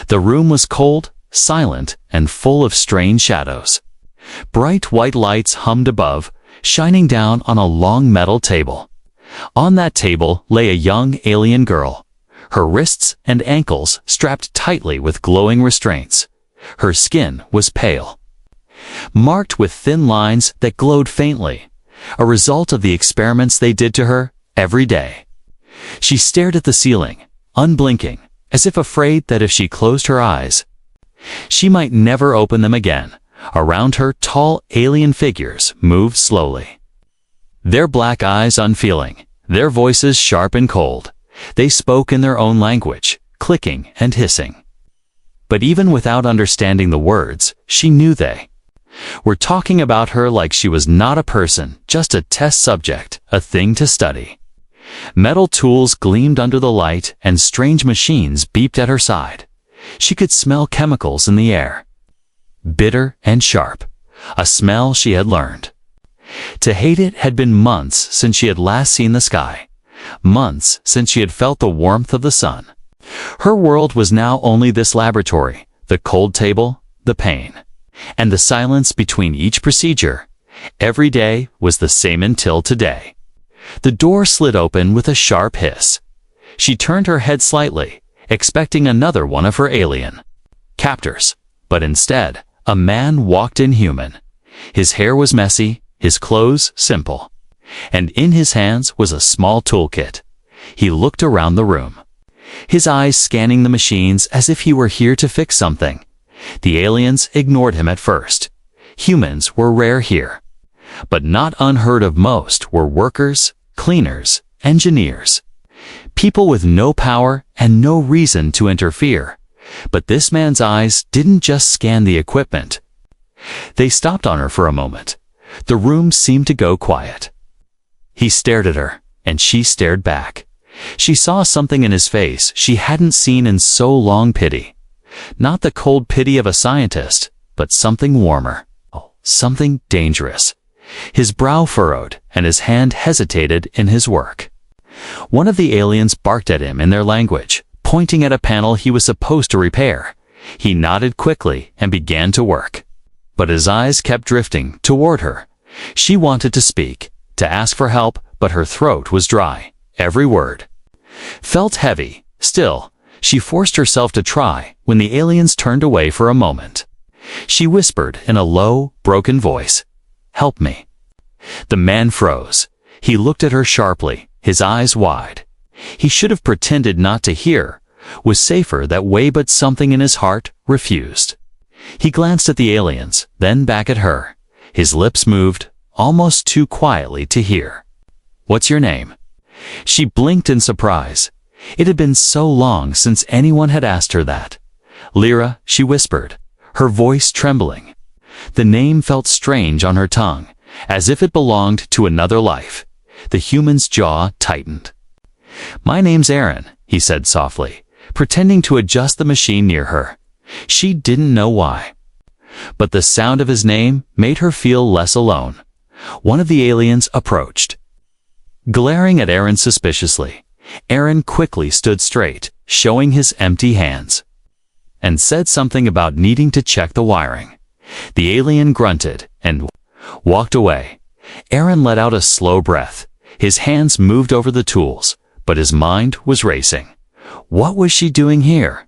The room was cold, silent, and full of strange shadows. Bright white lights hummed above, shining down on a long metal table. On that table lay a young alien girl, her wrists and ankles strapped tightly with glowing restraints. Her skin was pale, marked with thin lines that glowed faintly, a result of the experiments they did to her every day. She stared at the ceiling, unblinking, as if afraid that if she closed her eyes, she might never open them again. Around her, tall alien figures moved slowly, their black eyes unfeeling, their voices sharp and cold. They spoke in their own language, clicking and hissing. But even without understanding the words, she knew they were talking about her like she was not a person, just a test subject, a thing to study. Metal tools gleamed under the light, and strange machines beeped at her side. She could smell chemicals in the air, bitter and sharp, a smell she had learned to hate. It had been months since she had last seen the sky, months since she had felt the warmth of the sun. Her world was now only this laboratory, the cold table, the pain, and the silence between each procedure. Every day was the same until today. The door slid open with a sharp hiss. She turned her head slightly, expecting another one of her alien captors, but instead, a man walked in human. His hair was messy, his clothes simple, and in his hands was a small toolkit. He looked around the room, his eyes scanning the machines as if he were here to fix something. The aliens ignored him at first. Humans were rare here, but not unheard of. Most were workers, cleaners, engineers, people with no power and no reason to interfere. But this man's eyes didn't just scan the equipment. They stopped on her for a moment. The room seemed to go quiet. He stared at her, and she stared back. She saw something in his face she hadn't seen in so long. Pity. Not the cold pity of a scientist, but something warmer, something dangerous. His brow furrowed, and his hand hesitated in his work. One of the aliens barked at him in their language, pointing at a panel he was supposed to repair. He nodded quickly and began to work. But his eyes kept drifting toward her. She wanted to speak, to ask for help, but her throat was dry. Every word felt heavy. Still, she forced herself to try. When the aliens turned away for a moment, she whispered in a low, broken voice, "Help me." The man froze. He looked at her sharply, his eyes wide. He should have pretended not to hear. Was safer that way, but something in his heart refused. He glanced at the aliens, then back at her. His lips moved, almost too quietly to hear. "What's your name?" She blinked in surprise. It had been so long since anyone had asked her that. "Lyra," she whispered, her voice trembling. The name felt strange on her tongue, as if it belonged to another life. The human's jaw tightened. "My name's Aaron," he said softly, pretending to adjust the machine near her. She didn't know why, but the sound of his name made her feel less alone. One of the aliens approached, glaring at Aaron suspiciously. Aaron quickly stood straight, showing his empty hands, and said something about needing to check the wiring. The alien grunted and walked away. Aaron let out a slow breath. His hands moved over the tools, but his mind was racing. What was she doing here?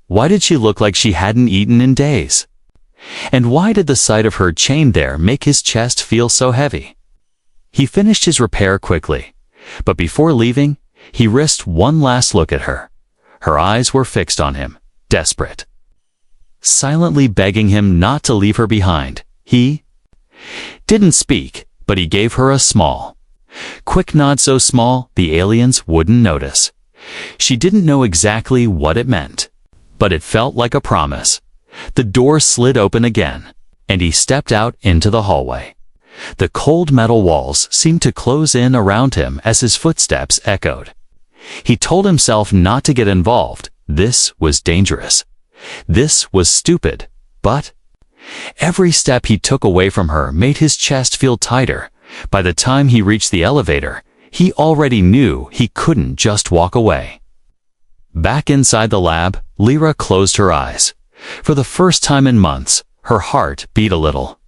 Why did she look like she hadn't eaten in days? And why did the sight of her chained there make his chest feel so heavy? He finished his repair quickly, but before leaving, he risked one last look at her. Her eyes were fixed on him, desperate, silently begging him not to leave her behind. He didn't speak, but he gave her a small, quick nod, so small the aliens wouldn't notice. She didn't know exactly what it meant, but it felt like a promise. The door slid open again, and he stepped out into the hallway. The cold metal walls seemed to close in around him as his footsteps echoed. He told himself not to get involved. This was dangerous. This was stupid. But every step he took away from her made his chest feel tighter. By the time he reached the elevator, he already knew he couldn't just walk away. Back inside the lab, Lyra closed her eyes. For the first time in months, her heart beat a little.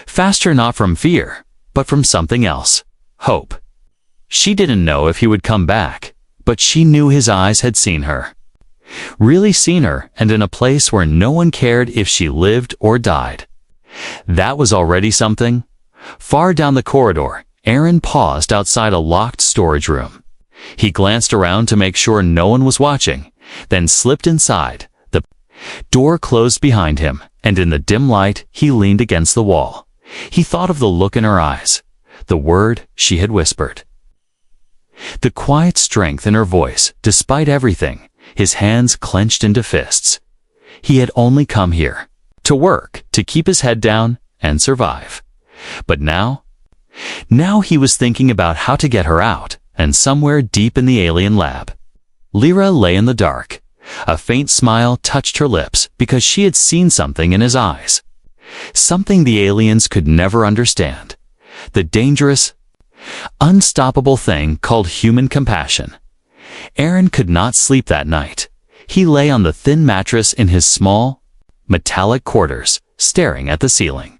Faster, not from fear, but from something else. Hope. She didn't know if he would come back, but she knew his eyes had seen her. Really seen her, and in a place where no one cared if she lived or died. That was already something. Far down the corridor, Aaron paused outside a locked storage room. He glanced around to make sure no one was watching, then slipped inside. The door closed behind him, and in the dim light, he leaned against the wall. He thought of the look in her eyes, the word she had whispered. The quiet strength in her voice, despite everything, his hands clenched into fists. He had only come here, to work, to keep his head down, and survive. But now he was thinking about how to get her out, and somewhere deep in the alien lab. Lyra lay in the dark. A faint smile touched her lips because she had seen something in his eyes. Something the aliens could never understand. The dangerous, unstoppable thing called human compassion. Aaron could not sleep that night. He lay on the thin mattress in his small, metallic quarters, staring at the ceiling.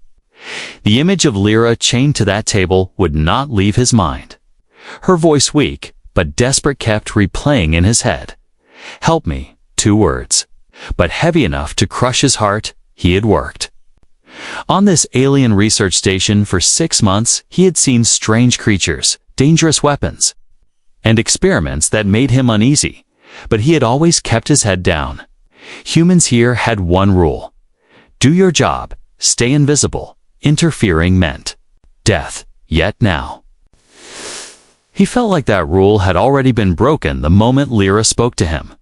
The image of Lyra chained to that table would not leave his mind. Her voice, weak but desperate, kept replaying in his head. Help me, 2 words. But heavy enough to crush his heart. He had worked on this alien research station for 6 months. He had seen strange creatures, dangerous weapons, and experiments that made him uneasy. But he had always kept his head down. Humans here had one rule. Do your job, stay invisible. Interfering meant death. Yet now, he felt like that rule had already been broken the moment Lyra spoke to him.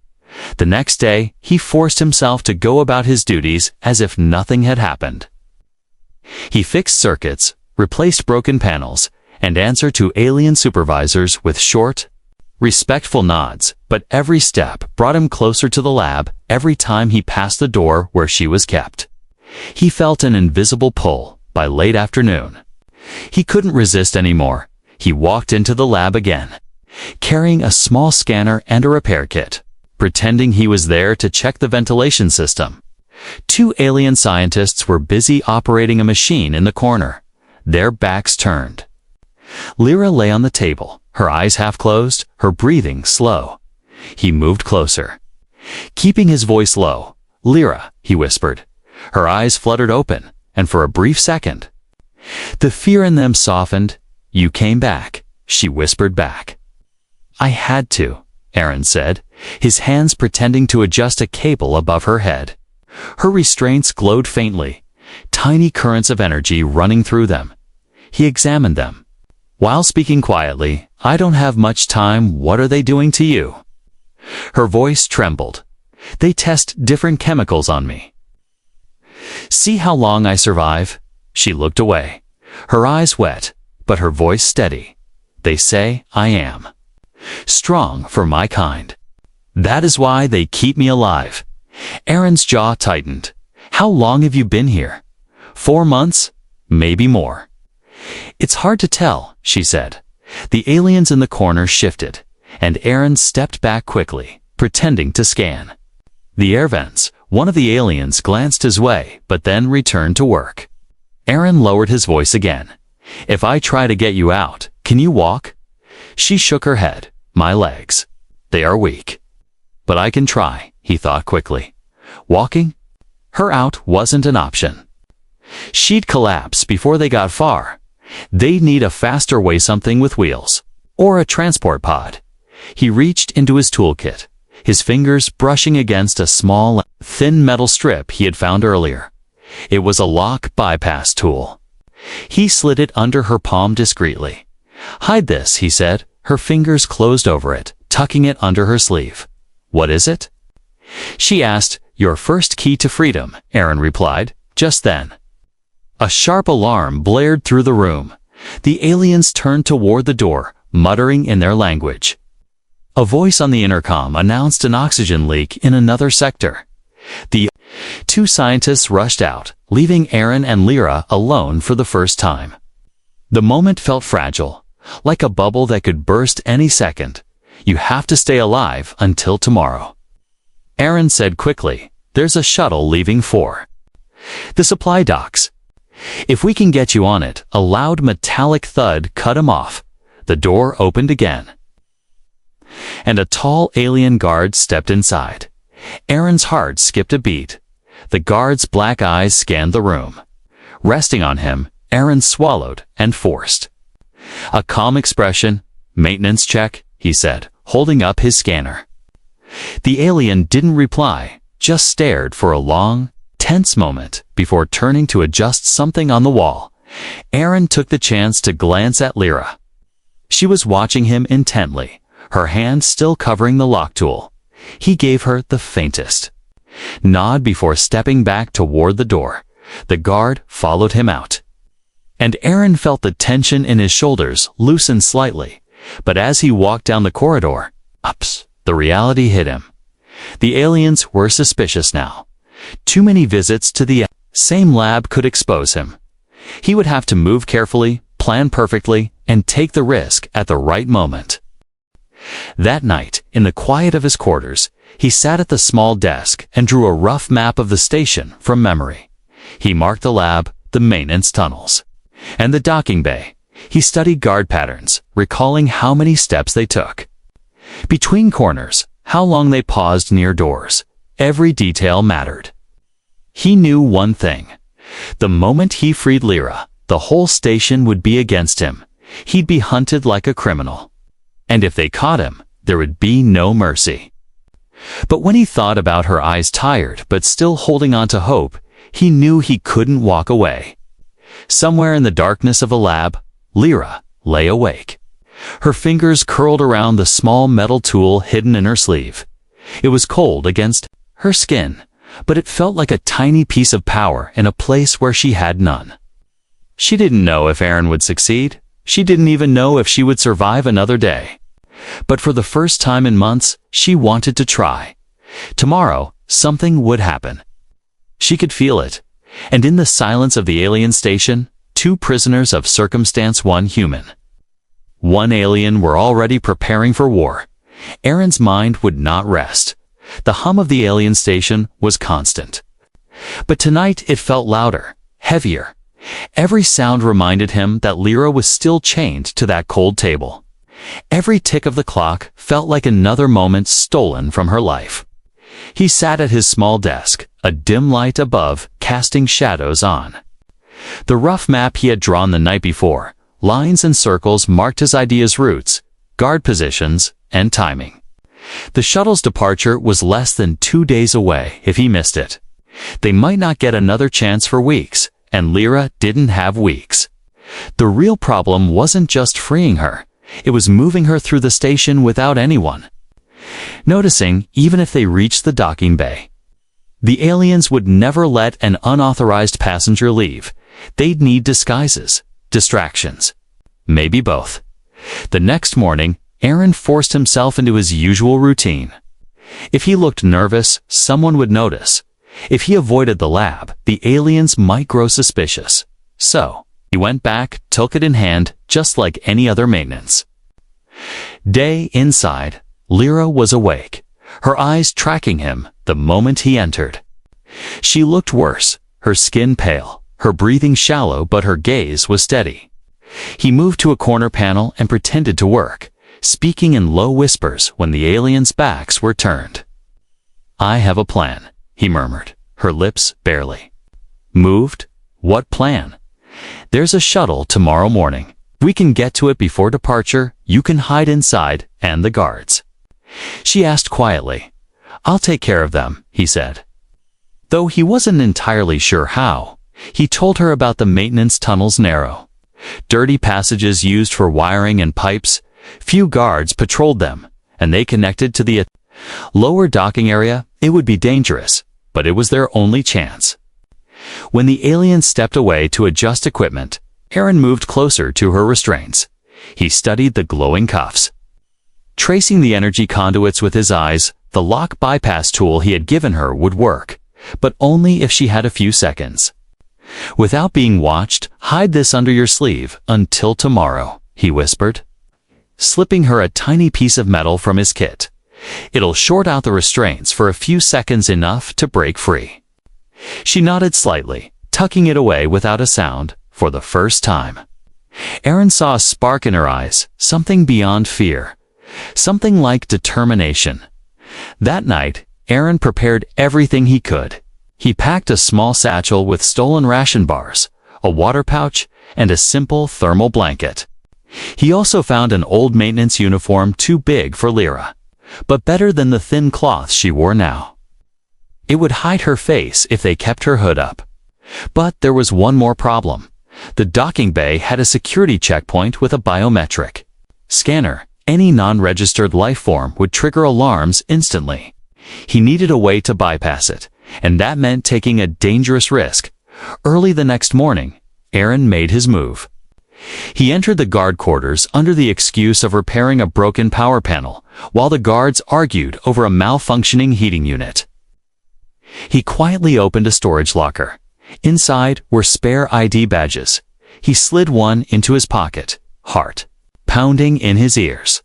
The next day, he forced himself to go about his duties as if nothing had happened. He fixed circuits, replaced broken panels, and answered to alien supervisors with short, respectful nods, but every step brought him closer to the lab. Every time he passed the door where she was kept, he felt an invisible pull. By late afternoon, he couldn't resist anymore. He walked into the lab again, carrying a small scanner and a repair kit, pretending he was there to check the ventilation system. 2 alien scientists were busy operating a machine in the corner, their backs turned. Lyra lay on the table, her eyes half closed, her breathing slow. He moved closer, keeping his voice low. Lyra, he whispered. Her eyes fluttered open, and for a brief second, the fear in them softened. You came back, she whispered back. I had to, Aaron said, his hands pretending to adjust a cable above her head. Her restraints glowed faintly, tiny currents of energy running through them. He examined them, while speaking quietly. I don't have much time. What are they doing to you? Her voice trembled. They test different chemicals on me. See how long I survive? She looked away, her eyes wet, but her voice steady. They say I am strong for my kind. That is why they keep me alive. Aaron's jaw tightened. How long have you been here? 4 months? Maybe more. It's hard to tell, she said. The aliens in the corner shifted, and Aaron stepped back quickly, pretending to scan the air vents. One of the aliens glanced his way, but then returned to work. Aaron lowered his voice again. If I try to get you out, can you walk? She shook her head. My legs. They are weak. But I can try, he thought quickly. Walking her out wasn't an option. She'd collapse before they got far. They'd need a faster way, something with wheels, or a transport pod. He reached into his toolkit, his fingers brushing against a small, thin metal strip he had found earlier. It was a lock bypass tool. He slid it under her palm discreetly. Hide this, he said. Her fingers closed over it, tucking it under her sleeve. What is it? She asked. Your first key to freedom, Aaron replied. Just then, a sharp alarm blared through the room. The aliens turned toward the door, muttering in their language. A voice on the intercom announced an oxygen leak in another sector. The 2 scientists rushed out, leaving Aaron and Lyra alone for the first time. The moment felt fragile, like a bubble that could burst any second. You have to stay alive until tomorrow. Aaron said quickly. There's a shuttle leaving for the supply docks. If we can get you on it. A loud metallic thud cut him off. The door opened again, and a tall alien guard stepped inside. Aaron's heart skipped a beat. The guard's black eyes scanned the room. Resting on him, Aaron swallowed and forced a calm expression. Maintenance check, he said, holding up his scanner. The alien didn't reply, just stared for a long, tense moment before turning to adjust something on the wall. Aaron took the chance to glance at Lyra. She was watching him intently, her hand still covering the lock tool. He gave her the faintest nod before stepping back toward the door. The guard followed him out, and Aaron felt the tension in his shoulders loosen slightly. But as he walked down the corridor, the reality hit him. The aliens were suspicious now. Too many visits to the same lab could expose him. He would have to move carefully, plan perfectly, and take the risk at the right moment. That night, in the quiet of his quarters, he sat at the small desk and drew a rough map of the station from memory. He marked the lab, the maintenance tunnels, and the docking bay. He studied guard patterns, recalling how many steps they took between corners, how long they paused near doors. Every detail mattered. He knew one thing. The moment he freed Lyra, the whole station would be against him. He'd be hunted like a criminal. And if they caught him, there would be no mercy. But when he thought about her eyes tired but still holding on to hope, he knew he couldn't walk away. Somewhere in the darkness of a lab, Lyra lay awake. Her fingers curled around the small metal tool hidden in her sleeve. It was cold against her skin, but it felt like a tiny piece of power in a place where she had none. She didn't know if Aaron would succeed. She didn't even know if she would survive another day. But for the first time in months, she wanted to try. Tomorrow, something would happen. She could feel it. And in the silence of the alien station, two prisoners of circumstance, one human. One alien were already preparing for war. Aaron's mind would not rest. The hum of the alien station was constant. But tonight it felt louder, heavier. Every sound reminded him that Lyra was still chained to that cold table. Every tick of the clock felt like another moment stolen from her life. He sat at his small desk, a dim light above casting shadows on the rough map he had drawn the night before. Lines and circles marked his ideas' routes, guard positions, and timing. The shuttle's departure was less than 2 days away if he missed it. They might not get another chance for weeks, and Lyra didn't have weeks. The real problem wasn't just freeing her. It was moving her through the station without anyone noticing, even if they reached the docking bay. The aliens would never let an unauthorized passenger leave. They'd need disguises, distractions, maybe both. The next morning, Aaron forced himself into his usual routine. If he looked nervous, someone would notice. If he avoided the lab, the aliens might grow suspicious. So, he went back, took it in hand, just like any other maintenance day. Inside, Lyra was awake, her eyes tracking him the moment he entered. She looked worse, her skin pale, her breathing shallow, but her gaze was steady. He moved to a corner panel and pretended to work, speaking in low whispers when the aliens' backs were turned. "I have a plan," he murmured, her lips barely moved. "What plan?" "There's a shuttle tomorrow morning. We can get to it before departure. You can hide inside, and the guards." She asked quietly. "I'll take care of them," he said. Though he wasn't entirely sure how, he told her about the maintenance tunnel's narrow, dirty passages used for wiring and pipes. Few guards patrolled them, and they connected to the lower docking area. It would be dangerous, but it was their only chance. When the alien stepped away to adjust equipment, Aaron moved closer to her restraints. He studied the glowing cuffs. Tracing the energy conduits with his eyes, the lock bypass tool he had given her would work, but only if she had a few seconds. "Without being watched, hide this under your sleeve until tomorrow," he whispered, slipping her a tiny piece of metal from his kit. It'll short out the restraints for a few seconds, enough to break free. She nodded slightly, tucking it away without a sound, for the first time. Aaron saw a spark in her eyes, something beyond fear, something like determination. That night, Aaron prepared everything he could. He packed a small satchel with stolen ration bars, a water pouch, and a simple thermal blanket. He also found an old maintenance uniform too big for Lyra, but better than the thin cloth she wore now. It would hide her face if they kept her hood up. But there was one more problem. The docking bay had a security checkpoint with a biometric scanner. Any non-registered life form would trigger alarms instantly. He needed a way to bypass it, and that meant taking a dangerous risk. Early the next morning, Aaron made his move. He entered the guard quarters under the excuse of repairing a broken power panel, while the guards argued over a malfunctioning heating unit. He quietly opened a storage locker. Inside were spare ID badges. He slid one into his pocket, heart pounding in his ears.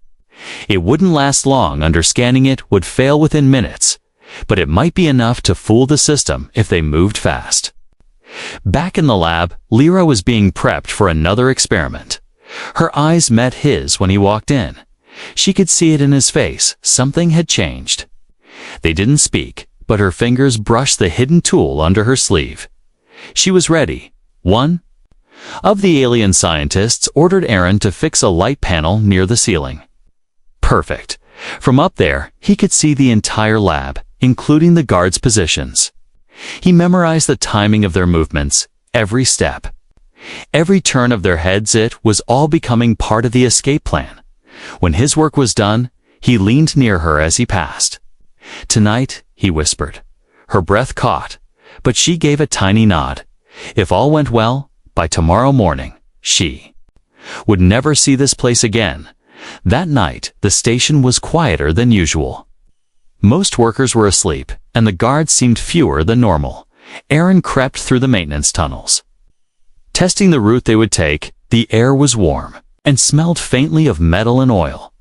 It wouldn't last long. Under scanning it would fail within minutes, but it might be enough to fool the system if they moved fast. Back in the lab, Lyra was being prepped for another experiment. Her eyes met his when he walked in. She could see it in his face. Something had changed. They didn't speak, but her fingers brushed the hidden tool under her sleeve. She was ready. One of the alien scientists ordered Aaron to fix a light panel near the ceiling. Perfect. From up there, he could see the entire lab, including the guards' positions. He memorized the timing of their movements, every step, every turn of their heads. It was all becoming part of the escape plan. When his work was done, he leaned near her as he passed. "Tonight," he whispered. Her breath caught, but she gave a tiny nod. If all went well, by tomorrow morning, she would never see this place again. That night, the station was quieter than usual. Most workers were asleep, and the guards seemed fewer than normal. Aaron crept through the maintenance tunnels. Testing the route they would take, the air was warm and smelled faintly of metal and oil.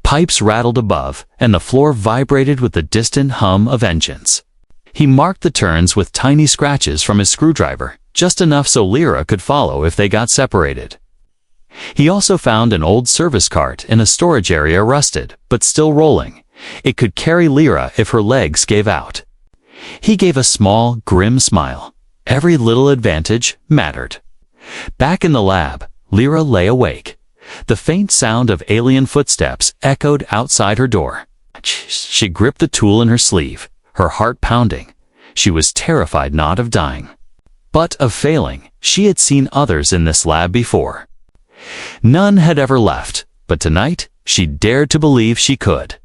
Pipes rattled above, and the floor vibrated with the distant hum of engines. He marked the turns with tiny scratches from his screwdriver, just enough so Lyra could follow if they got separated. He also found an old service cart in a storage area, rusted, but still rolling. It could carry Lyra if her legs gave out. He gave a small, grim smile. Every little advantage mattered. Back in the lab, Lyra lay awake. The faint sound of alien footsteps echoed outside her door. She gripped the tool in her sleeve, her heart pounding. She was terrified not of dying, but of failing. She had seen others in this lab before. None had ever left, but tonight she dared to believe she could.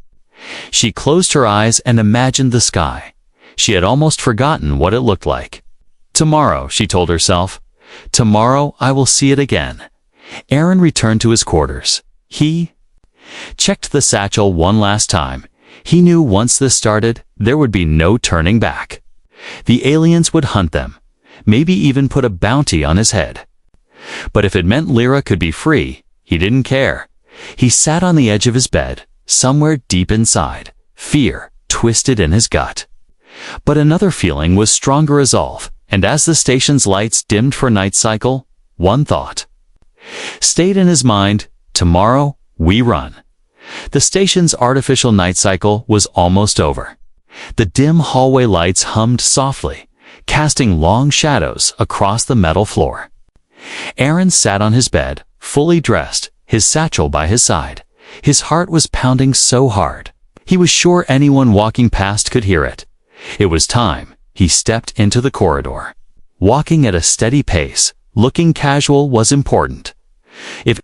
She closed her eyes and imagined the sky. She had almost forgotten what it looked like. Tomorrow, she told herself. Tomorrow I will see it again. Aaron returned to his quarters. He checked the satchel one last time. He knew once this started, there would be no turning back. The aliens would hunt them, maybe even put a bounty on his head. But if it meant Lyra could be free, he didn't care. He sat on the edge of his bed, somewhere deep inside, fear twisted in his gut. But another feeling was stronger: resolve, and as the station's lights dimmed for night cycle, one thought stayed in his mind: tomorrow, we run. The station's artificial night cycle was almost over. The dim hallway lights hummed softly, casting long shadows across the metal floor. Aaron sat on his bed, fully dressed, his satchel by his side. His heart was pounding so hard. He was sure anyone walking past could hear it. It was time. He stepped into the corridor. Walking at a steady pace, looking casual was important. If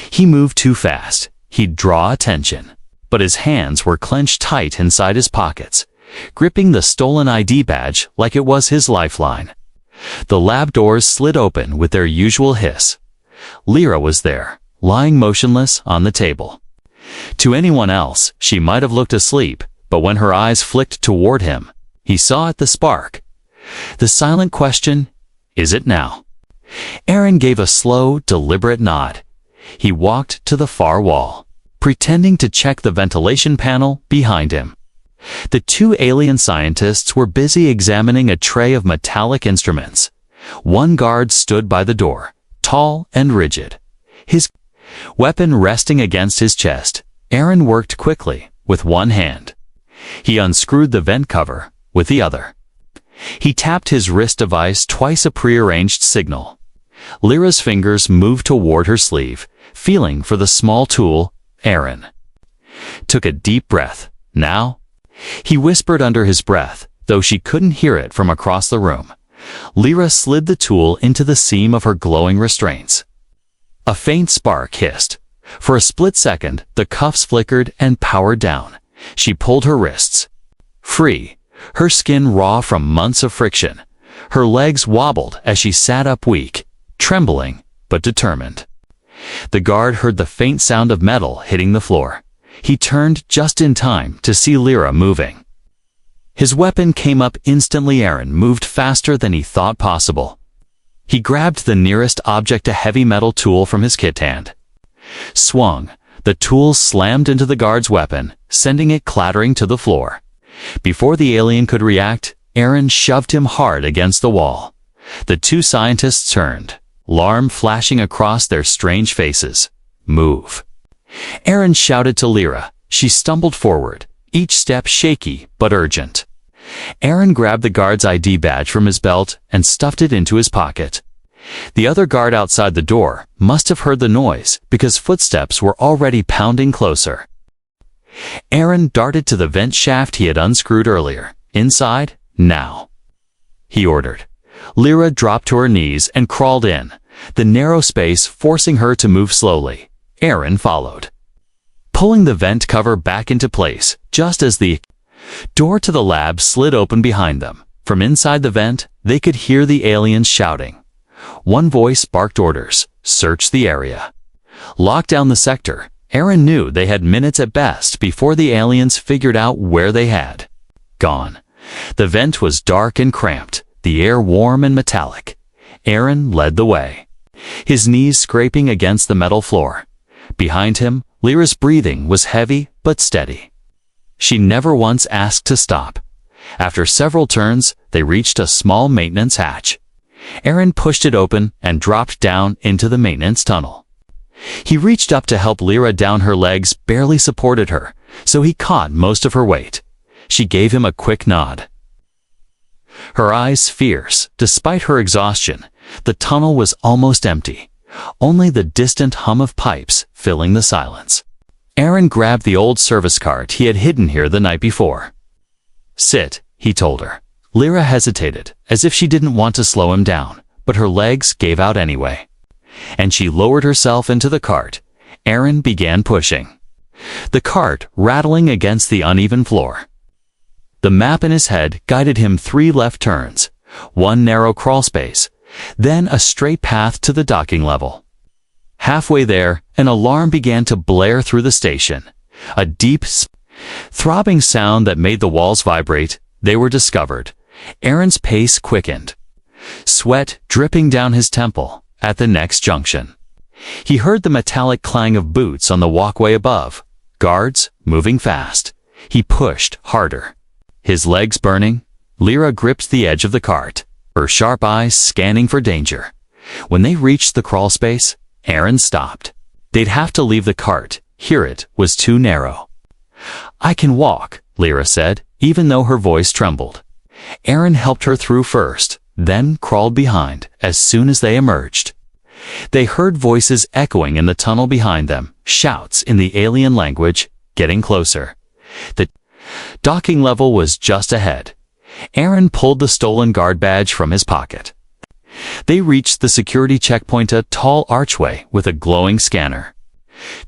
he moved too fast, he'd draw attention. But his hands were clenched tight inside his pockets, gripping the stolen ID badge like it was his lifeline. The lab doors slid open with their usual hiss. Lyra was there, lying motionless on the table. To anyone else, she might have looked asleep, but when her eyes flicked toward him, he saw it: the spark. The silent question: is it now? Aaron gave a slow, deliberate nod. He walked to the far wall, pretending to check the ventilation panel behind him. The two alien scientists were busy examining a tray of metallic instruments. One guard stood by the door, tall and rigid, his weapon resting against his chest. Aaron worked quickly with one hand. He unscrewed the vent cover with the other. He tapped his wrist device twice, a prearranged signal. Lyra's fingers moved toward her sleeve, feeling for the small tool. Aaron took a deep breath. Now, he whispered under his breath, though she couldn't hear it from across the room. Lyra slid the tool into the seam of her glowing restraints. A faint spark hissed. For a split second, the cuffs flickered and powered down. She pulled her wrists free, her skin raw from months of friction. Her legs wobbled as she sat up, weak, trembling, but determined. The guard heard the faint sound of metal hitting the floor. He turned just in time to see Lyra moving. His weapon came up instantly. Aaron moved faster than he thought possible. He grabbed the nearest object, a heavy metal tool from his kit hand. Swung, the tool slammed into the guard's weapon, sending it clattering to the floor. Before the alien could react, Aaron shoved him hard against the wall. The two scientists turned, alarm flashing across their strange faces. Move. Aaron shouted to Lyra. She stumbled forward, each step shaky but urgent. Aaron grabbed the guard's ID badge from his belt and stuffed it into his pocket. The other guard outside the door must have heard the noise because footsteps were already pounding closer. Aaron darted to the vent shaft he had unscrewed earlier. Inside, now, he ordered. Lyra dropped to her knees and crawled in, the narrow space forcing her to move slowly. Aaron followed, pulling the vent cover back into place just as the door to the lab slid open behind them. From inside the vent, they could hear the aliens shouting. One voice barked orders: search the area, lock down the sector. Aaron knew they had minutes at best before the aliens figured out where they had gone. The vent was dark and cramped, the air warm and metallic. Aaron led the way, his knees scraping against the metal floor. Behind him, Lyra's breathing was heavy but steady. She never once asked to stop. After several turns, they reached a small maintenance hatch. Aaron pushed it open and dropped down into the maintenance tunnel. He reached up to help Lyra down. Her legs barely supported her, so he caught most of her weight. She gave him a quick nod, her eyes fierce. Despite her exhaustion, the tunnel was almost empty, only the distant hum of pipes filling the silence. Aaron grabbed the old service cart he had hidden here the night before. Sit, he told her. Lyra hesitated, as if she didn't want to slow him down, but her legs gave out anyway, and she lowered herself into the cart. Aaron began pushing, the cart rattling against the uneven floor. The map in his head guided him 3 left turns, 1 narrow crawl space, then a straight path to the docking level. Halfway there, an alarm began to blare through the station, a deep, throbbing sound that made the walls vibrate. They were discovered. Aaron's pace quickened, sweat dripping down his temple. At the next junction, he heard the metallic clang of boots on the walkway above. Guards moving fast. He pushed harder, his legs burning. Lyra gripped the edge of the cart, her sharp eyes scanning for danger. When they reached the crawl space, Aaron stopped. They'd have to leave the cart. Here it was too narrow. I can walk, Lyra said, even though her voice trembled. Aaron helped her through first, then crawled behind. As soon as they emerged, they heard voices echoing in the tunnel behind them, shouts in the alien language, getting closer. The docking level was just ahead. Aaron pulled the stolen guard badge from his pocket. They reached the security checkpoint, a tall archway with a glowing scanner.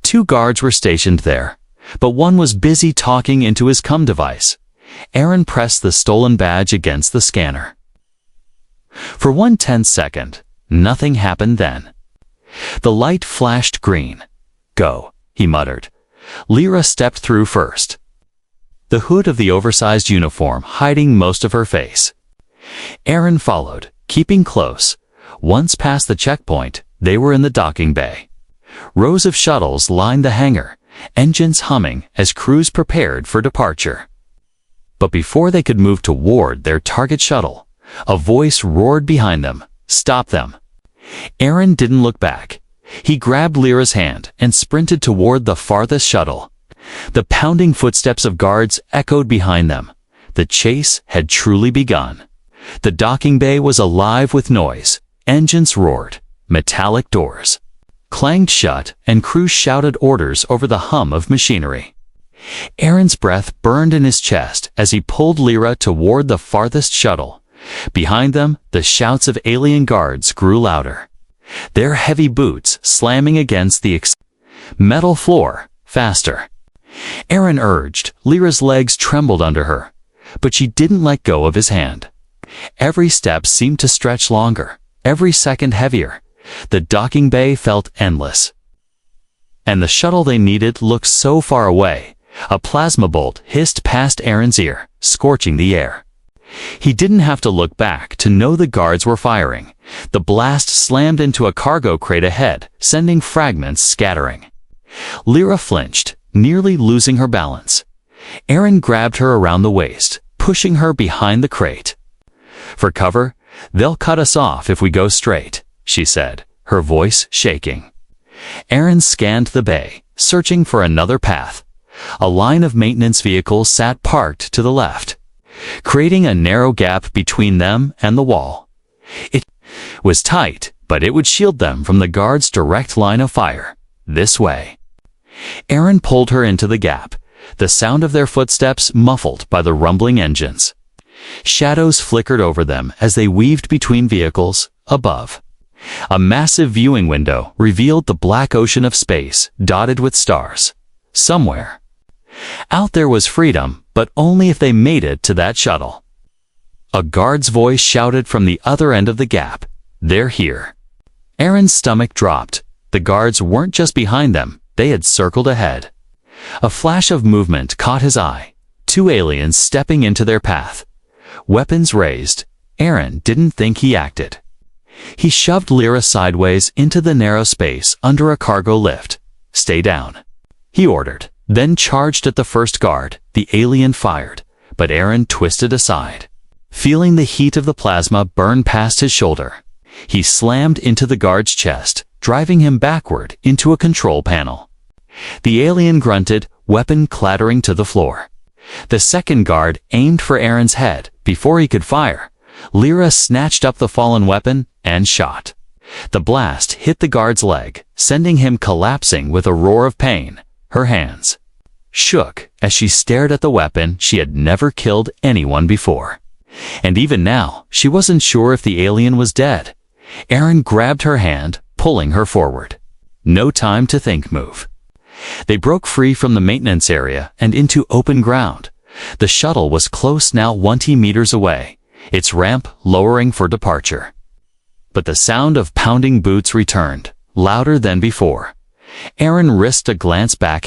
2 guards were stationed there, but one was busy talking into his comm device. Aaron pressed the stolen badge against the scanner. For 1 tense second, nothing happened. Then the light flashed green. Go, he muttered. Lyra stepped through first, the hood of the oversized uniform hiding most of her face. Aaron followed, keeping close. Once past the checkpoint, they were in the docking bay. Rows of shuttles lined the hangar, engines humming as crews prepared for departure. But before they could move toward their target shuttle, a voice roared behind them, "Stop them!" Aaron didn't look back. He grabbed Lyra's hand and sprinted toward the farthest shuttle. The pounding footsteps of guards echoed behind them. The chase had truly begun. The docking bay was alive with noise. Engines roared. Metallic doors clanged shut, and crews shouted orders over the hum of machinery. Aaron's breath burned in his chest as he pulled Lyra toward the farthest shuttle. Behind them, the shouts of alien guards grew louder, their heavy boots slamming against the metal floor. Faster! Aaron urged. Lyra's legs trembled under her, but she didn't let go of his hand. Every step seemed to stretch longer, every second heavier. The docking bay felt endless. And the shuttle they needed looked so far away. A plasma bolt hissed past Aaron's ear, scorching the air. He didn't have to look back to know the guards were firing. The blast slammed into a cargo crate ahead, sending fragments scattering. Lyra flinched, nearly losing her balance. Aaron grabbed her around the waist, pushing her behind the crate. "For cover, they'll cut us off if we go straight," she said, her voice shaking. Aaron scanned the bay, searching for another path. A line of maintenance vehicles sat parked to the left, creating a narrow gap between them and the wall. It was tight, but it would shield them from the guards' direct line of fire. This way. Aaron pulled her into the gap, the sound of their footsteps muffled by the rumbling engines. Shadows flickered over them as they weaved between vehicles. Above, a massive viewing window revealed the black ocean of space, dotted with stars. Somewhere out there was freedom, but only if they made it to that shuttle. A guard's voice shouted from the other end of the gap, "They're here." Aaron's stomach dropped. The guards weren't just behind them, they had circled ahead. A flash of movement caught his eye. 2 aliens stepping into their path. Weapons raised. Aaron didn't think he acted. He shoved Lyra sideways into the narrow space under a cargo lift. "Stay down," he ordered, then charged at the first guard. The alien fired, but Aaron twisted aside. Feeling the heat of the plasma burn past his shoulder, he slammed into the guard's chest, driving him backward into a control panel. The alien grunted, weapon clattering to the floor. The second guard aimed for Aaron's head. Before he could fire, Lyra snatched up the fallen weapon and shot. The blast hit the guard's leg, sending him collapsing with a roar of pain. Her hands shook as she stared at the weapon. She had never killed anyone before. And even now, she wasn't sure if the alien was dead. Aaron grabbed her hand, pulling her forward. No time to think, move. They broke free from the maintenance area and into open ground. The shuttle was close now, 20 meters away, its ramp lowering for departure. But the sound of pounding boots returned, louder than before. Aaron risked a glance back.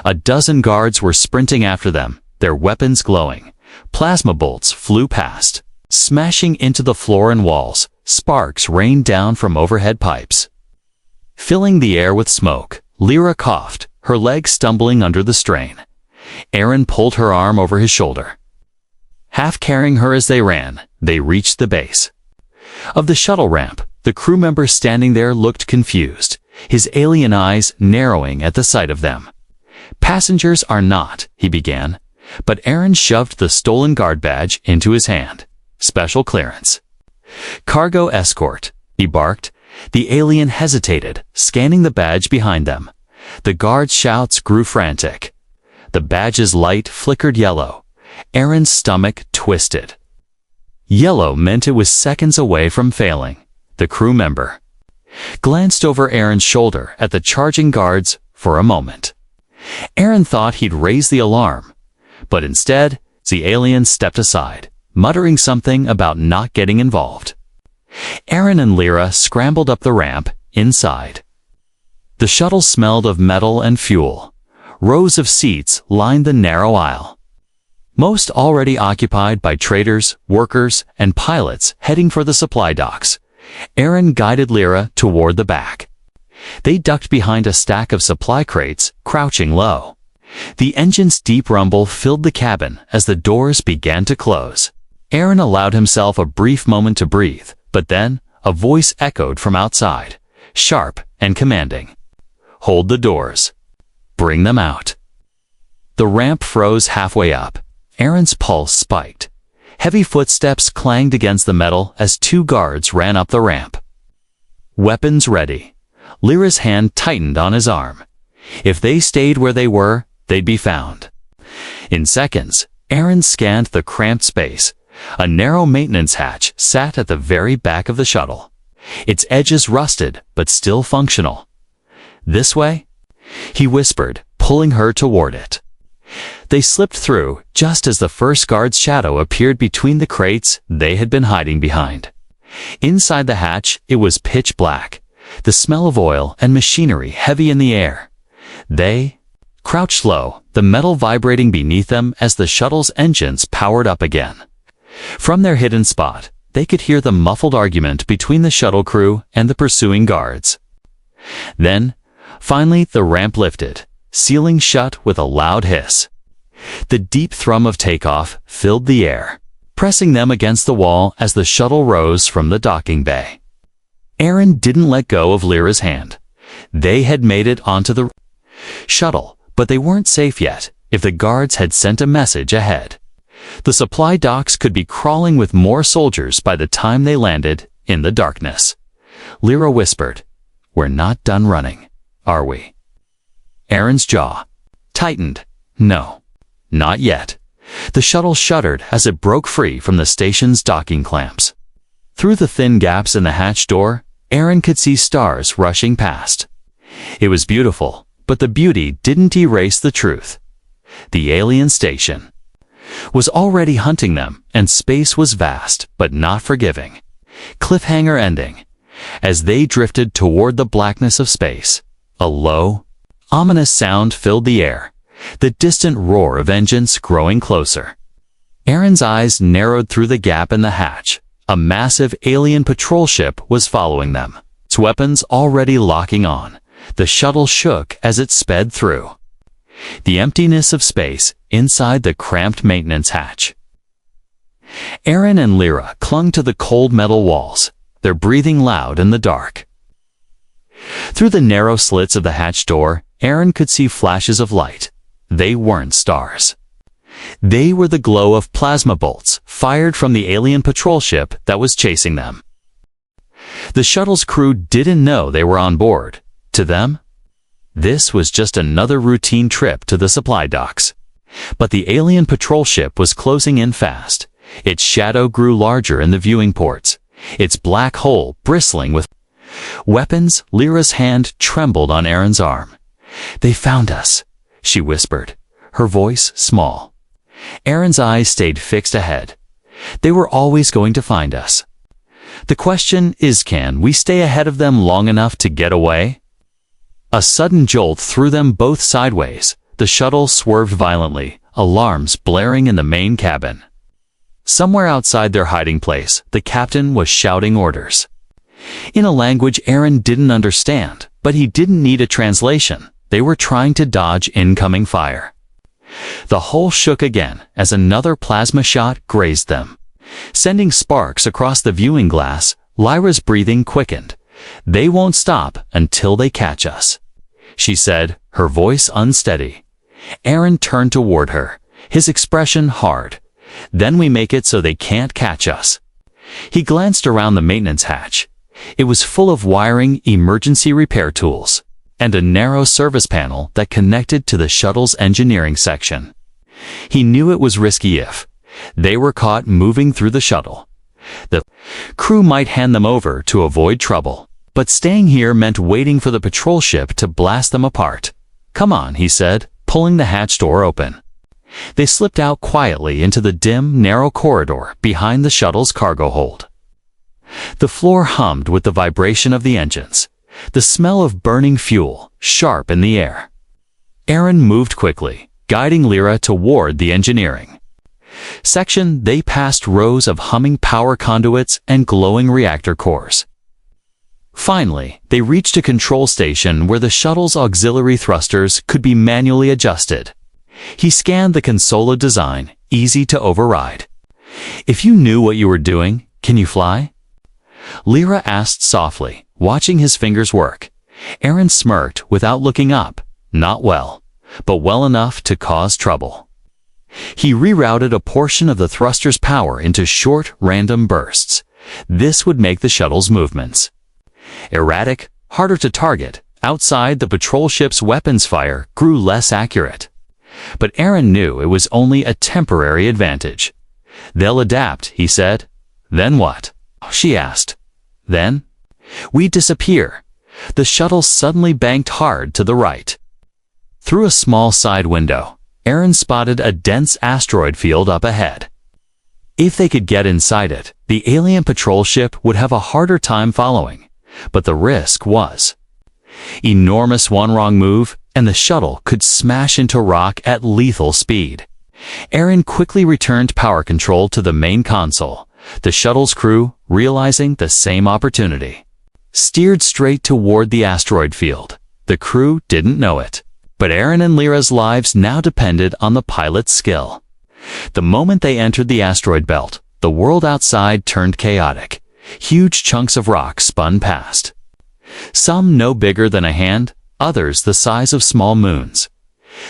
A dozen guards were sprinting after them, their weapons glowing. Plasma bolts flew past, smashing into the floor and walls. Sparks rained down from overhead pipes, filling the air with smoke. Lyra coughed, her legs stumbling under the strain. Aaron pulled her arm over his shoulder. Half carrying her as they ran, they reached the base of the shuttle ramp. The crew member standing there looked confused, his alien eyes narrowing at the sight of them. "Passengers are not," he began, but Aaron shoved the stolen guard badge into his hand. "Special clearance." "Cargo escort," he barked. The alien hesitated, scanning the badge behind them. The guard's shouts grew frantic. The badge's light flickered yellow. Aaron's stomach twisted. Yellow meant it was seconds away from failing. The crew member glanced over Aaron's shoulder at the charging guards for a moment. Aaron thought he'd raise the alarm, but instead, the alien stepped aside, muttering something about not getting involved. Aaron and Lyra scrambled up the ramp. Inside, the shuttle smelled of metal and fuel. Rows of seats lined the narrow aisle, most already occupied by traders, workers, and pilots heading for the supply docks. Aaron guided Lyra toward the back. They ducked behind a stack of supply crates, crouching low. The engine's deep rumble filled the cabin as the doors began to close. Aaron allowed himself a brief moment to breathe, but then a voice echoed from outside, sharp and commanding. "Hold the doors. Bring them out." The ramp froze halfway up. Aaron's pulse spiked. Heavy footsteps clanged against the metal as two guards ran up the ramp. Weapons ready. Lyra's hand tightened on his arm. If they stayed where they were, they'd be found. In seconds, Aaron scanned the cramped space. A narrow maintenance hatch sat at the very back of the shuttle. Its edges rusted, but still functional. "This way?" he whispered, pulling her toward it. They slipped through just as the first guard's shadow appeared between the crates they had been hiding behind. Inside the hatch, it was pitch black, the smell of oil and machinery heavy in the air. They crouched low, the metal vibrating beneath them as the shuttle's engines powered up again. From their hidden spot, they could hear the muffled argument between the shuttle crew and the pursuing guards. Then, finally, the ramp lifted, sealing shut with a loud hiss. The deep thrum of takeoff filled the air, pressing them against the wall as the shuttle rose from the docking bay. Aaron didn't let go of Lyra's hand. They had made it onto the shuttle, but they weren't safe yet if the guards had sent a message ahead. The supply docks could be crawling with more soldiers by the time they landed in the darkness. Lyra whispered, "We're not done running, are we?" Aaron's jaw tightened. No, not yet. The shuttle shuddered as it broke free from the station's docking clamps. Through the thin gaps in the hatch door, Aaron could see stars rushing past. It was beautiful, but the beauty didn't erase the truth. The alien station was already hunting them, and space was vast, but not forgiving. Cliffhanger ending. As they drifted toward the blackness of space, a low, ominous sound filled the air, the distant roar of engines growing closer. Aaron's eyes narrowed through the gap in the hatch. A massive alien patrol ship was following them, its weapons already locking on. The shuttle shook as it sped through the emptiness of space inside the cramped maintenance hatch. Aaron and Lyra clung to the cold metal walls, their breathing loud in the dark. Through the narrow slits of the hatch door, Aaron could see flashes of light. They weren't stars. They were the glow of plasma bolts fired from the alien patrol ship that was chasing them. The shuttle's crew didn't know they were on board. To them, this was just another routine trip to the supply docks. But the alien patrol ship was closing in fast. Its shadow grew larger in the viewing ports, its black hole bristling with weapons. Lyra's hand trembled on Aaron's arm. "They found us," she whispered, her voice small. Aaron's eyes stayed fixed ahead. "They were always going to find us. The question is, can we stay ahead of them long enough to get away?" A sudden jolt threw them both sideways. The shuttle swerved violently, alarms blaring in the main cabin. Somewhere outside their hiding place, the captain was shouting orders in a language Aaron didn't understand, but he didn't need a translation. They were trying to dodge incoming fire. The hull shook again as another plasma shot grazed them, sending sparks across the viewing glass. Lyra's breathing quickened. "They won't stop until they catch us," she said, her voice unsteady. Aaron turned toward her, his expression hard. "Then we make it so they can't catch us." He glanced around the maintenance hatch. It was full of wiring, emergency repair tools, and a narrow service panel that connected to the shuttle's engineering section. He knew it was risky if they were caught moving through the shuttle. The crew might hand them over to avoid trouble, but staying here meant waiting for the patrol ship to blast them apart. "Come on," he said, pulling the hatch door open. They slipped out quietly into the dim, narrow corridor behind the shuttle's cargo hold. The floor hummed with the vibration of the engines, the smell of burning fuel sharp in the air. Aaron moved quickly, guiding Lyra toward the engineering section. They passed rows of humming power conduits and glowing reactor cores. Finally, they reached a control station where the shuttle's auxiliary thrusters could be manually adjusted. He scanned the console design, easy to override. "If you knew what you were doing, can you fly?" Lyra asked softly, watching his fingers work. Aaron smirked without looking up. Not well, but well enough to cause trouble. He rerouted a portion of the thruster's power into short, random bursts. This would make the shuttle's movements erratic, harder to target. Outside, the patrol ship's weapons fire grew less accurate. But Aaron knew it was only a temporary advantage. "They'll adapt," he said. "Then what?" she asked. "Then we disappear." The shuttle suddenly banked hard to the right. Through a small side window, Aaron spotted a dense asteroid field up ahead. If they could get inside it, the alien patrol ship would have a harder time following. But the risk was enormous. One wrong move, and the shuttle could smash into rock at lethal speed. Aaron quickly returned power control to the main console. The shuttle's crew, realizing the same opportunity, steered straight toward the asteroid field. The crew didn't know it, but Aaron and Lyra's lives now depended on the pilot's skill. The moment they entered the asteroid belt, the world outside turned chaotic. Huge chunks of rock spun past. Some no bigger than a hand, others the size of small moons.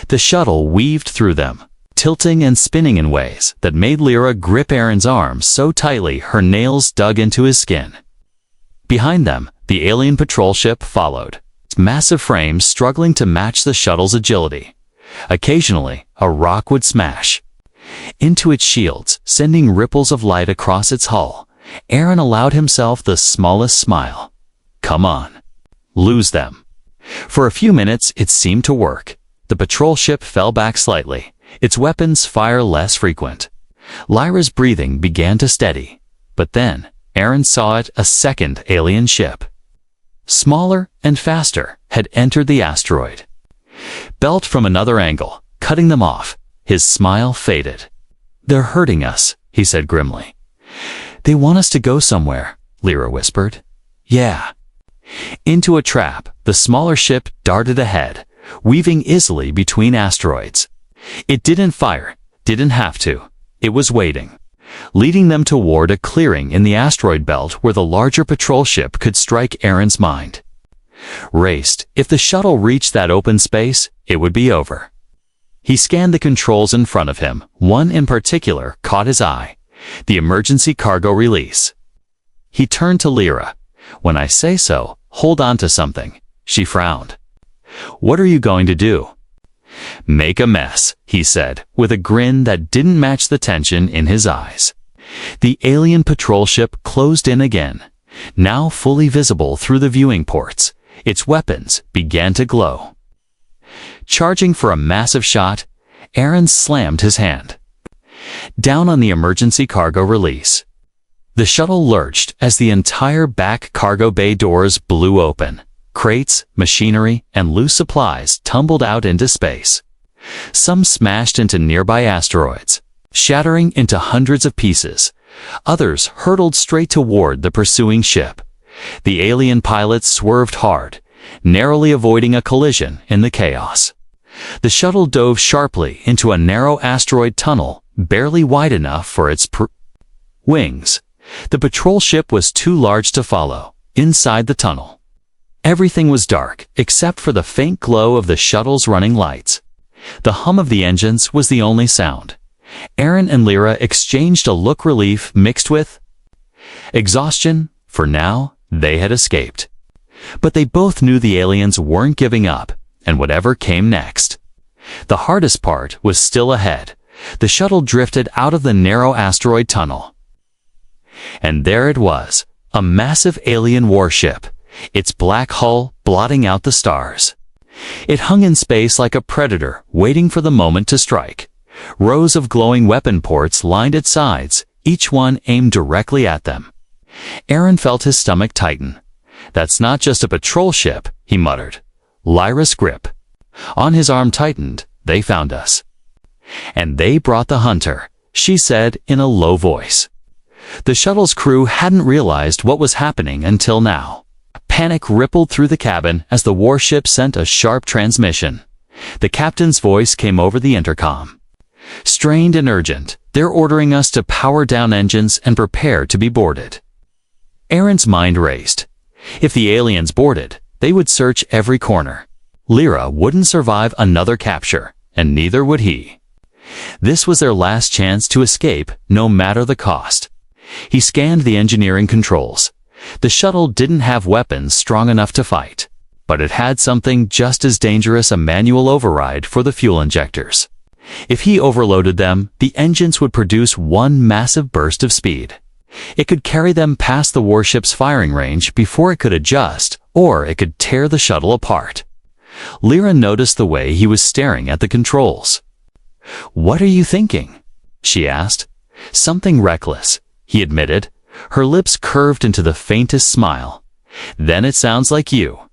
The shuttle weaved through them, tilting and spinning in ways that made Lyra grip Aaron's arm so tightly her nails dug into his skin. Behind them, the alien patrol ship followed, its massive frames struggling to match the shuttle's agility. Occasionally, a rock would smash into its shields, sending ripples of light across its hull. Aaron allowed himself the smallest smile. Come on. Lose them. For a few minutes, it seemed to work. The patrol ship fell back slightly, its weapons fire less frequent. Lyra's breathing began to steady. But then, Aaron saw it, a second alien ship, smaller and faster, had entered the asteroid belt from another angle, cutting them off. His smile faded. "They're hurting us," he said grimly. "They want us to go somewhere," Lyra whispered. "Yeah." Into a trap, the smaller ship darted ahead, weaving easily between asteroids. It didn't fire, didn't have to. It was waiting, leading them toward a clearing in the asteroid belt where the larger patrol ship could strike. Aaron's mind raced. If the shuttle reached that open space, it would be over. He scanned the controls in front of him. One in particular caught his eye. The emergency cargo release. He turned to Lyra. "When I say so, hold on to something." She frowned. "What are you going to do?" "Make a mess," he said, with a grin that didn't match the tension in his eyes. The alien patrol ship closed in again, now fully visible through the viewing ports. Its weapons began to glow. Charging for a massive shot, Aaron slammed his hand down on the emergency cargo release. The shuttle lurched as the entire back cargo bay doors blew open. Crates, machinery, and loose supplies tumbled out into space. Some smashed into nearby asteroids, shattering into hundreds of pieces. Others hurtled straight toward the pursuing ship. The alien pilots swerved hard, narrowly avoiding a collision in the chaos. The shuttle dove sharply into a narrow asteroid tunnel, barely wide enough for its wings. The patrol ship was too large to follow. Inside the tunnel, everything was dark, except for the faint glow of the shuttle's running lights. The hum of the engines was the only sound. Aaron and Lyra exchanged a look, relief mixed with exhaustion. For now, they had escaped. But they both knew the aliens weren't giving up, and whatever came next. The hardest part was still ahead. The shuttle drifted out of the narrow asteroid tunnel. And there it was, a massive alien warship, its black hull blotting out the stars. It hung in space like a predator, waiting for the moment to strike. Rows of glowing weapon ports lined its sides, each one aimed directly at them. Aaron felt his stomach tighten. "That's not just a patrol ship," he muttered. Lyra's grip on his arm tightened. "They found us. And they brought the hunter," she said in a low voice. The shuttle's crew hadn't realized what was happening until now. Panic rippled through the cabin as the warship sent a sharp transmission. The captain's voice came over the intercom. "Strained and urgent. They're ordering us to power down engines and prepare to be boarded." Aaron's mind raced. If the aliens boarded, they would search every corner. Lyra wouldn't survive another capture, and neither would he. This was their last chance to escape, no matter the cost. He scanned the engineering controls. The shuttle didn't have weapons strong enough to fight, but it had something just as dangerous, a manual override for the fuel injectors. If he overloaded them, the engines would produce one massive burst of speed. It could carry them past the warship's firing range before it could adjust, or it could tear the shuttle apart. Lyra noticed the way he was staring at the controls. "What are you thinking?" she asked. "Something reckless," he admitted. Her lips curved into the faintest smile. "Then it sounds like you."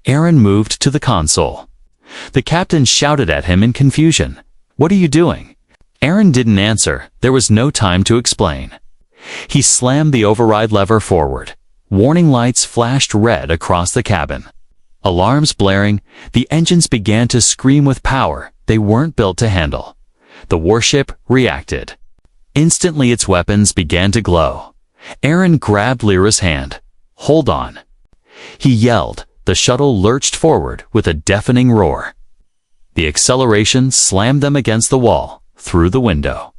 Aaron moved to the console. The captain shouted at him in confusion. "What are you doing?" Aaron didn't answer. There was no time to explain. He slammed the override lever forward. Warning lights flashed red across the cabin. Alarms blaring, the engines began to scream with power they weren't built to handle. The warship reacted. Instantly its weapons began to glow. Aaron grabbed Lyra's hand. "Hold on." He yelled. The shuttle lurched forward with a deafening roar. The acceleration slammed them against the wall, through the window.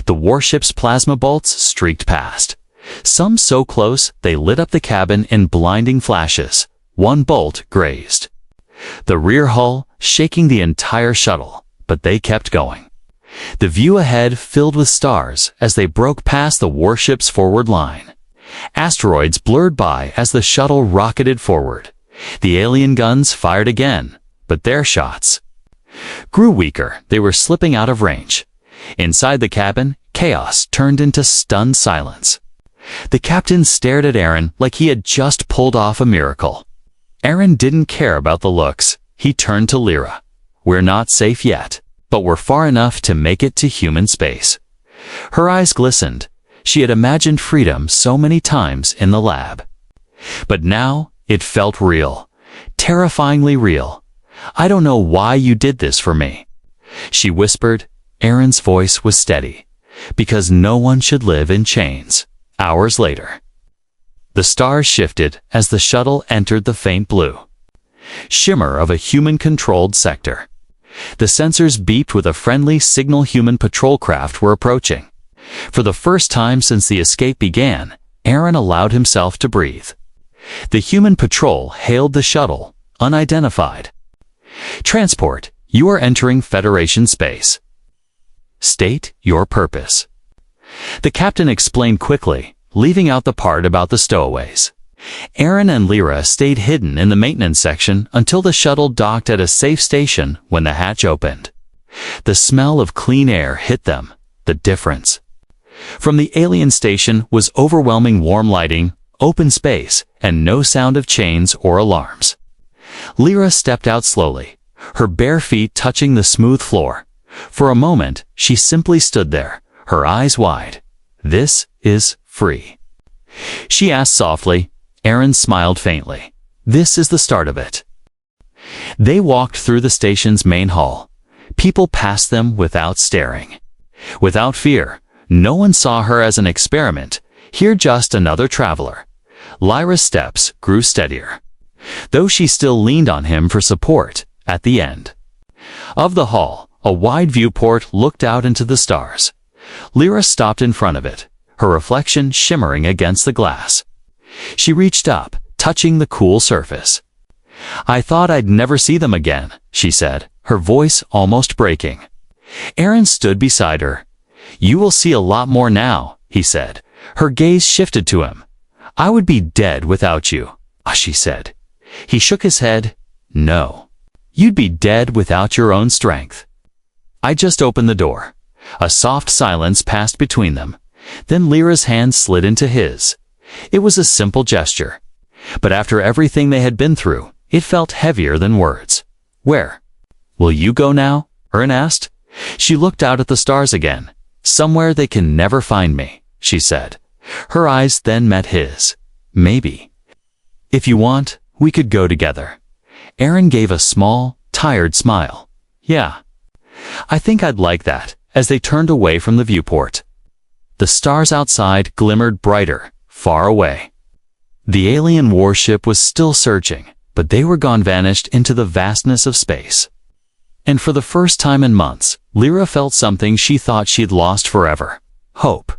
The warship's plasma bolts streaked past. Some so close they lit up the cabin in blinding flashes. One bolt grazed the rear hull, shaking the entire shuttle, but they kept going. The view ahead filled with stars as they broke past the warship's forward line. Asteroids blurred by as the shuttle rocketed forward. The alien guns fired again, but their shots grew weaker. They were slipping out of range. Inside the cabin, chaos turned into stunned silence. The captain stared at Aaron like he had just pulled off a miracle. Aaron didn't care about the looks. He turned to Lyra. "We're not safe yet, but we're far enough to make it to human space." Her eyes glistened. She had imagined freedom so many times in the lab. But now it felt real, terrifyingly real. "I don't know why you did this for me," she whispered. Aaron's voice was steady. "Because no one should live in chains." Hours later, the stars shifted as the shuttle entered the faint blue shimmer of a human-controlled sector. The sensors beeped with a friendly signal. Human patrol craft were approaching. For the first time since the escape began, Aaron allowed himself to breathe. The human patrol hailed the shuttle, unidentified. "Transport, you are entering Federation space. State your purpose." The captain explained quickly, leaving out the part about the stowaways. Aaron and Lyra stayed hidden in the maintenance section until the shuttle docked at a safe station. When the hatch opened, the smell of clean air hit them. The difference from the alien station was overwhelming: warm lighting, open space, and no sound of chains or alarms. Lyra stepped out slowly, her bare feet touching the smooth floor. For a moment, she simply stood there, her eyes wide. "This is free?" she asked softly. Aaron smiled faintly. "This is the start of it." They walked through the station's main hall. People passed them without staring, without fear. No one saw her as an experiment, here just another traveler. Lyra's steps grew steadier, though she still leaned on him for support. At the end of the hall, a wide viewport looked out into the stars. Lyra stopped in front of it, her reflection shimmering against the glass. She reached up, touching the cool surface. "I thought I'd never see them again," she said, her voice almost breaking. Aaron stood beside her. "You will see a lot more now," he said. Her gaze shifted to him. "I would be dead without you," she said. He shook his head. "No. You'd be dead without your own strength." I just opened the door. A soft silence passed between them. Then Lyra's hand slid into his. It was a simple gesture, but after everything they had been through, it felt heavier than words. "Where will you go now?" Aaron asked. She looked out at the stars again. "Somewhere they can never find me," she said. Her eyes then met his. "Maybe If you want, we could go together. Aaron gave a small, tired smile. Yeah. I think I'd like that, as they turned away from the viewport. The stars outside glimmered brighter, far away. The alien warship was still searching, but they were gone, vanished into the vastness of space. And for the first time in months, Lyra felt something she thought she'd lost forever: hope.